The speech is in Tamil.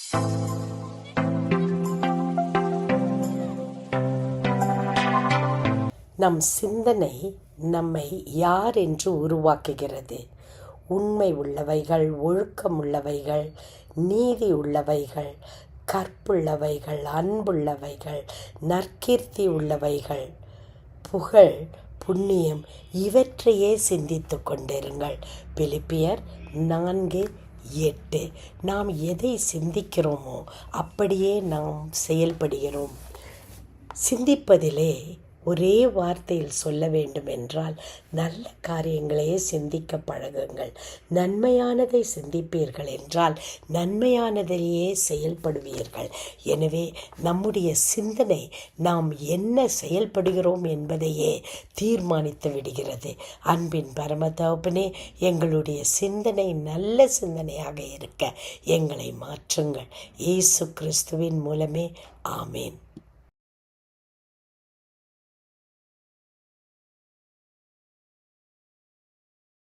நம் சிந்தனை நம்மை யார் என்று உருவாக்குகிறது. உண்மை உள்ளவைகள், ஒழுக்கமுள்ளவைகள், நீதி உள்ளவைகள், கற்புள்ளவைகள், அன்புள்ளவைகள், நற்கீர்த்தி உள்ளவைகள், புகழ், புண்ணியம் இவற்றையே சிந்தித்து கொண்டிருங்கள். பிலிப்பியர் 4:8. நாம் எதை சிந்திக்கிறோமோ அப்படியே நாம் செயல்படுகிறோம். சிந்திப்பதிலே ஒரே வார்த்தையில் சொல்ல வேண்டும் என்றால், நல்ல காரியங்களையே சிந்திக்க பழகுங்கள். நன்மையானதை சிந்திப்பீர்கள் என்றால் நன்மையானதையே செயல்படுவீர்கள். எனவே நம்முடைய சிந்தனை நாம் என்ன செயல்படுகிறோம் என்பதையே தீர்மானித்து விடுகிறது. அன்பின் பரம தகப்பனே, எங்களுடைய சிந்தனை நல்ல சிந்தனையாக இருக்க எங்களை மாற்றுங்கள். இயேசு கிறிஸ்துவின் மூலமே. ஆமேன்.